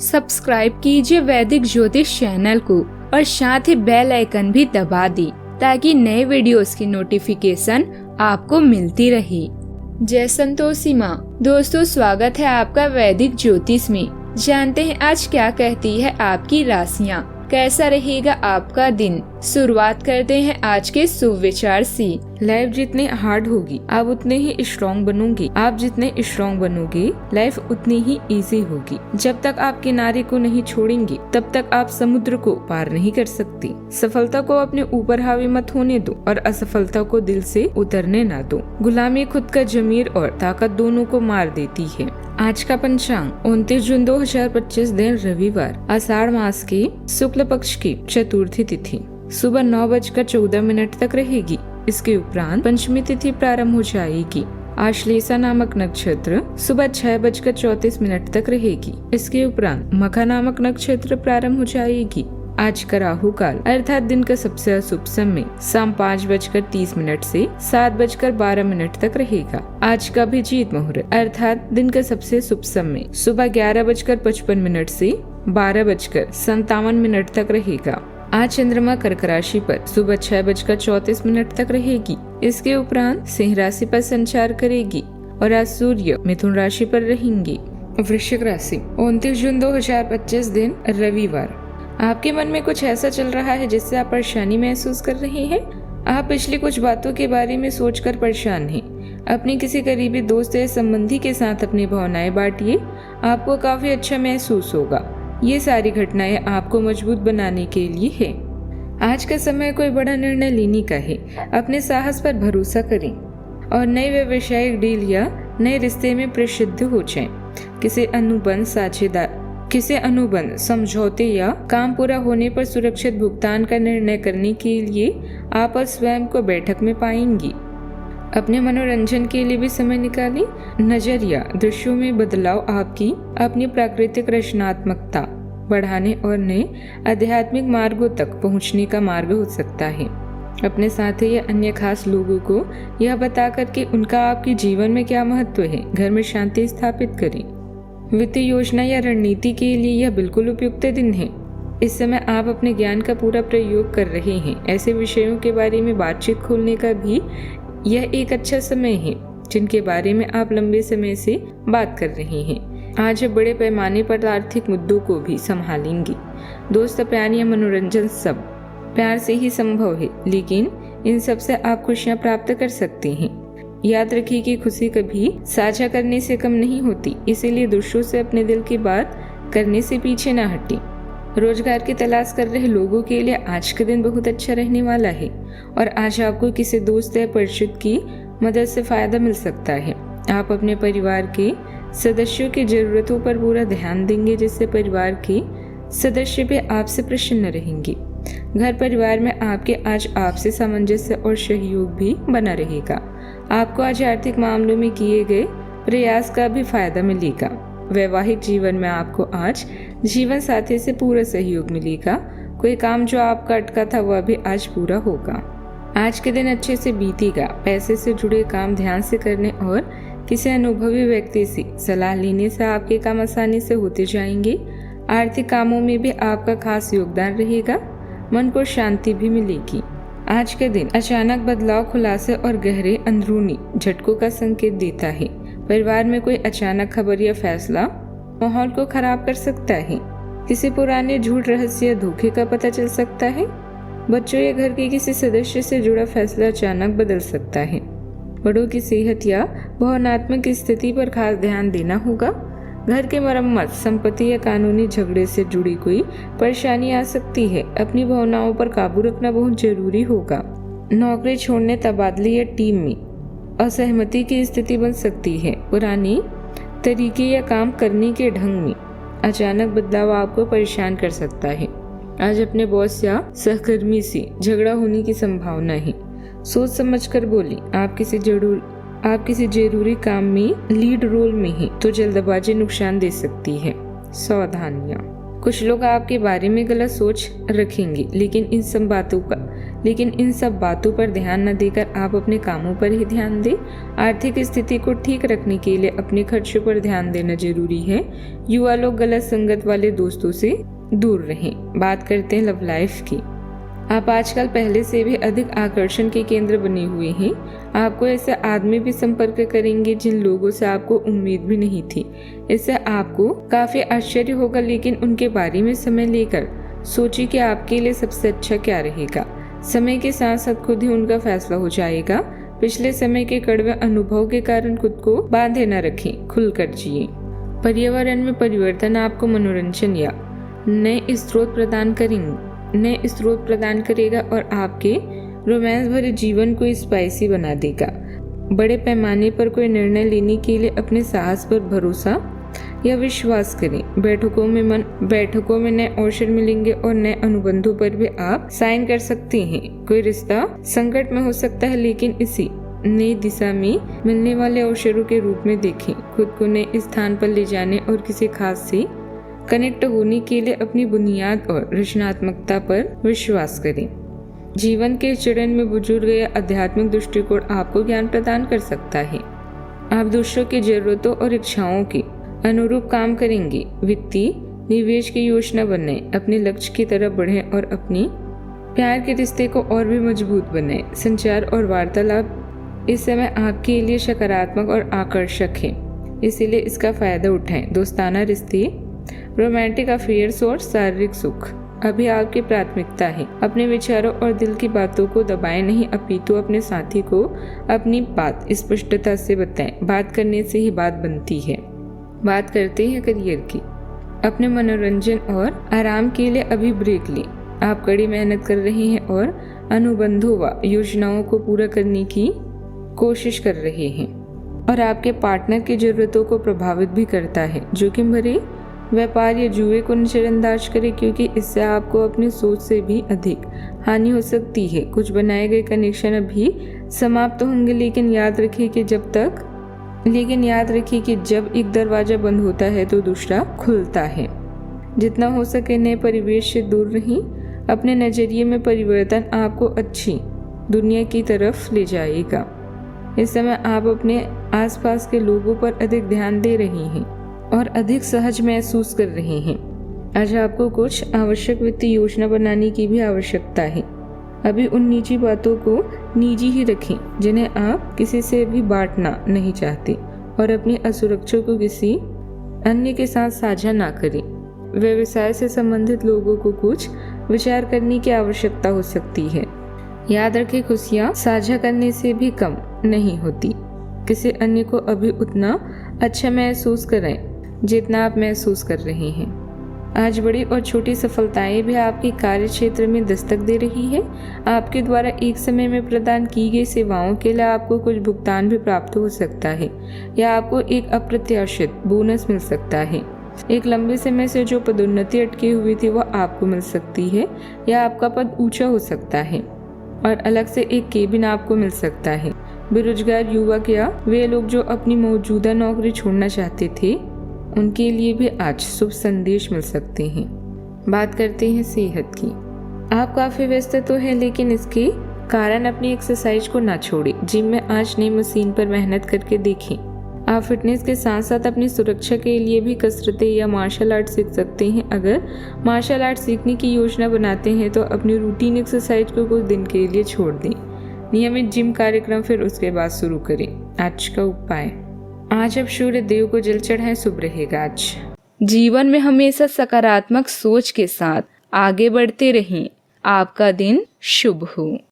Subscribe कीजिए वैदिक ज्योतिष चैनल को और साथ ही बेल आइकन भी दबा दी ताकि नए वीडियोस की नोटिफिकेशन आपको मिलती रहे। जय संतोषी माँ। दोस्तों, स्वागत है आपका वैदिक ज्योतिष में। जानते हैं आज क्या कहती है आपकी राशियाँ, कैसा रहेगा आपका दिन। शुरुआत करते हैं आज के शुभ विचार से। लाइफ जितनी हार्ड होगी आप उतने ही स्ट्रॉन्ग बनोगे। आप जितने स्ट्रॉन्ग बनोगे लाइफ उतनी ही इजी होगी। जब तक आप किनारे को नहीं छोड़ेंगे तब तक आप समुद्र को पार नहीं कर सकते। सफलता को अपने ऊपर हावी मत होने दो और असफलता को दिल से उतरने ना दो। गुलामी खुद का जमीर और ताकत दोनों को मार देती है। आज का पंचांग 29 जून 2025 दिन रविवार, आषाढ़ मास के शुक्ल पक्ष की चतुर्थी तिथि सुबह 9:14 तक रहेगी। इसके उपरांत पंचमी तिथि प्रारंभ हो जाएगी। आश्लेषा नामक नक्षत्र सुबह 6:34 तक रहेगी। इसके उपरांत मखा नामक नक्षत्र प्रारंभ हो जाएगी। आज का राहु काल अर्थात दिन का सबसे अशुभ समय शाम 5:30 से 7:12 तक रहेगा। आज का अभिजीत मुहूर्त अर्थात दिन का सबसे शुभ समय सुबह 11:55 से 12:57 तक रहेगा। आज चंद्रमा कर्क राशि पर सुबह 6:34 तक रहेगी। इसके उपरांत सिंह राशि पर संचार करेगी और आज सूर्य मिथुन राशि पर रहेंगे। वृश्चिक राशि 29 जून 2025 दिन रविवार। आपके मन में कुछ ऐसा चल रहा है जिससे आप परेशानी महसूस कर रहे हैं। आप पिछली कुछ बातों के बारे में सोचकर परेशान हैं। अपने किसी करीबी दोस्त या संबंधी के साथ अपनी भावनाएं बांटिए, आपको काफी अच्छा महसूस होगा। ये सारी घटनाएं आपको मजबूत बनाने के लिए है। आज का समय कोई बड़ा निर्णय लेने का है। अपने साहस पर भरोसा करें और नए व्यवसायिक डील या नए रिश्ते में प्रसिद्ध हो जाएं। किसी अनुबंध समझौते या काम पूरा होने पर सुरक्षित भुगतान का निर्णय करने के लिए आप स्वयं को बैठक में पाएंगी। अपने मनोरंजन के लिए भी समय निकालें। नजरिया दृश्यों में बदलाव आपकी अपनी प्राकृतिक रचनात्मकता बढ़ाने और नए आध्यात्मिक मार्गों तक पहुंचने का मार्ग हो सकता है। अपने साथी या अन्य खास लोगों को यह बताकर कि उनका आपके जीवन में क्या महत्व है, घर में शांति स्थापित करें। वित्तीय योजना या रणनीति के लिए यह बिल्कुल उपयुक्त दिन है। इस समय आप अपने ज्ञान का पूरा प्रयोग कर रहे हैं। ऐसे विषयों के बारे में बातचीत खोलने का भी यह एक अच्छा समय है जिनके बारे में आप लंबे समय से बात कर रहे हैं। आज बड़े पैमाने पर आर्थिक मुद्दों को भी संभालेंगे। दोस्त, प्यार या मनोरंजन सब प्यार से ही संभव है, लेकिन इन सब से आप खुशियां प्राप्त कर सकते हैं। याद रखिए कि खुशी कभी साझा करने से कम नहीं होती, इसीलिए दूसरों से अपने दिल की बात करने से पीछे न हटें। रोजगार की तलाश कर रहे लोगों के लिए आज का दिन बहुत अच्छा रहने वाला है और आज आपको किसी दोस्त या परिचित की मदद से फायदा मिल सकता है। आप अपने परिवार के सदस्यों की जरूरतों पर पूरा ध्यान देंगे, जिससे परिवार के सदस्य भी आपसे प्रसन्न रहेंगे। घर परिवार में आपके आज आपसे सामंजस्य और सहयोग भी बना रहेगा। आपको आज आर्थिक मामलों में किए गए प्रयास का भी फायदा मिलेगा। वैवाहिक जीवन में आपको आज जीवन साथी से पूरा सहयोग मिलेगा। कोई काम जो आपका अटका था वह भी आज पूरा होगा। आज के दिन अच्छे से बीतेगा। पैसे से जुड़े काम ध्यान से करने और किसी अनुभवी व्यक्ति से सलाह लेने से आपके काम आसानी से होते जाएंगे। आर्थिक कामों में भी आपका खास योगदान रहेगा। मन को शांति भी मिलेगी। आज के दिन अचानक बदलाव खुलासे और गहरे अंदरूनी झटकों का संकेत देता है। परिवार में कोई अचानक खबर या फैसला माहौल को खराब कर सकता है। किसी पुराने झूठ, रहस्य या धोखे का पता चल सकता है। बच्चों या घर के किसी सदस्य से जुड़ा फैसला अचानक बदल सकता है। बड़ों की सेहत या भावनात्मक स्थिति पर खास ध्यान देना होगा। घर के मरम्मत, संपत्ति या कानूनी झगड़े से जुड़ी कोई परेशानी आ सकती है। अपनी भावनाओं पर काबू रखना बहुत जरूरी होगा। नौकरी छोड़ने, तबादले या टीम में असहमति की स्थिति बन सकती है। पुरानी तरीके या काम करने के ढंग में अचानक बदलाव आपको परेशान कर सकता है। आज अपने बॉस या सहकर्मी से झगड़ा होने की संभावना है। सोच समझकर बोलें। आप किसी जरूरी काम में लीड रोल में हैं तो जल्दबाजी नुकसान दे सकती है। सावधानियां। कुछ लोग आपके बारे में गलत सोच रखेंगे, लेकिन इन सब बातों का लेकिन इन सब बातों पर ध्यान न देकर आप अपने कामों पर ही ध्यान दें। आर्थिक स्थिति को ठीक रखने के लिए अपने खर्चों पर ध्यान देना जरूरी है। युवा लोग गलत संगत वाले दोस्तों से दूर रहें। बात करते हैं लव लाइफ की। आप आजकल पहले से भी अधिक आकर्षण के केंद्र बने हुए हैं। आपको ऐसे आदमी भी संपर्क करेंगे जिन लोगों से आपको उम्मीद भी नहीं थी। इससे आपको काफी आश्चर्य होगा, लेकिन उनके बारे में समय लेकर सोचिए कि आपके लिए सबसे अच्छा क्या रहेगा। समय के साथ साथ खुद ही उनका फैसला हो जाएगा। पिछले समय के कड़वे अनुभव के कारण खुद को बांधे न रखें, खुलकर जिए। पर्यावरण में परिवर्तन आपको मनोरंजन या नए स्रोत प्रदान करेगा और आपके रोमांस भरे जीवन को स्पाइसी बना देगा। बड़े पैमाने पर कोई निर्णय लेने के लिए अपने साहस पर भरोसा या विश्वास करें। बैठकों में नए अवसर मिलेंगे और नए अनुबंधों पर भी आप साइन कर सकते हैं। कोई रिश्ता संकट में हो सकता है, लेकिन इसी नई दिशा में मिलने वाले अवसरों के रूप में देखें। खुद को नए स्थान पर ले जाने और किसी खास से कनेक्ट होने के लिए अपनी बुनियाद और रचनात्मकता पर विश्वास करें। जीवन के चरण में बुजुर्ग या आध्यात्मिक दृष्टिकोण आपको ज्ञान प्रदान कर सकता है। आप दूसरों की जरूरतों और इच्छाओं के अनुरूप काम करेंगे। वित्तीय निवेश की योजना बनाएं, अपने लक्ष्य की तरफ बढ़ें और अपनी प्यार के रिश्ते को और भी मजबूत बनाएं। संचार और वार्तालाप इस समय आपके लिए सकारात्मक और आकर्षक है, इसीलिए इसका फायदा उठाएं। दोस्ताना रिश्ते, रोमांटिक अफेयर्स और शारीरिक सुख अभी आपकी प्राथमिकता है। अपने विचारों और दिल की बातों को दबाएं नहीं, अपितु अपने साथी को अपनी बात स्पष्टता से बताएं। बात करने से ही बात बनती है। बात करते हैं करियर की। अपने मनोरंजन और आराम के लिए अभी ब्रेक लें। आप कड़ी मेहनत कर रहे हैं और अनुबंधों व योजनाओं को पूरा करने की कोशिश कर रहे हैं और आपके पार्टनर की जरूरतों को प्रभावित भी करता है। जोखिम भरे व्यापार या जुए को नजरअंदाज करें, क्योंकि इससे आपको अपनी सोच से भी अधिक हानि हो सकती है। कुछ बनाए गए कनेक्शन अभी समाप्त होंगे, लेकिन याद रखिए कि जब एक दरवाजा बंद होता है तो दूसरा खुलता है। जितना हो सके नए परिवेश से दूर रहें। अपने नजरिए में परिवर्तन आपको अच्छी दुनिया की तरफ ले जाएगा। इस समय आप अपने आसपास के लोगों पर अधिक ध्यान दे रहे हैं और अधिक सहज महसूस कर रहे हैं। आज आपको कुछ आवश्यक वित्तीय योजना बनाने की भी आवश्यकता है। अभी उन निजी बातों को निजी ही रखें जिन्हें आप किसी से भी बांटना नहीं चाहते, और अपनी असुरक्षा को किसी अन्य के साथ साझा ना करें। व्यवसाय से संबंधित लोगों को कुछ विचार करने की आवश्यकता हो सकती है। याद रखें, खुशियाँ साझा करने से भी कम नहीं होती। किसी अन्य को अभी उतना अच्छा महसूस कराएं जितना आप महसूस कर रहे हैं। आज बड़ी और छोटी सफलताएं भी आपके कार्य क्षेत्र में दस्तक दे रही है। आपके द्वारा एक समय में प्रदान की गई सेवाओं के लिए आपको कुछ भुगतान भी प्राप्त हो सकता है, या आपको एक अप्रत्याशित बोनस मिल सकता है। एक लंबे समय से जो पदोन्नति अटकी हुई थी वह आपको मिल सकती है, या आपका पद ऊंचा हो सकता है और अलग से एक केबिन आपको मिल सकता है। बेरोजगार युवक या वे लोग जो अपनी मौजूदा नौकरी छोड़ना चाहते थे, उनके लिए भी आज शुभ संदेश मिल सकते हैं। बात करते हैं सेहत की। आप काफी व्यस्त तो हैं, लेकिन इसके कारण अपनी एक्सरसाइज को ना छोड़ें। जिम में आज नई मशीन पर मेहनत करके देखें। आप फिटनेस के साथ साथ अपनी सुरक्षा के लिए भी कसरतें या मार्शल आर्ट सीख सकते हैं। अगर मार्शल आर्ट सीखने की योजना बनाते हैं तो अपनी रूटीन एक्सरसाइज को कुछ दिन के लिए छोड़ दें। नियमित जिम कार्यक्रम फिर उसके बाद शुरू करें। आज का उपाय, आज अब सूर्य देव को जल चढ़ाएं, शुभ रहेगा आज। जीवन में हमेशा सकारात्मक सोच के साथ आगे बढ़ते रहें। आपका दिन शुभ हो।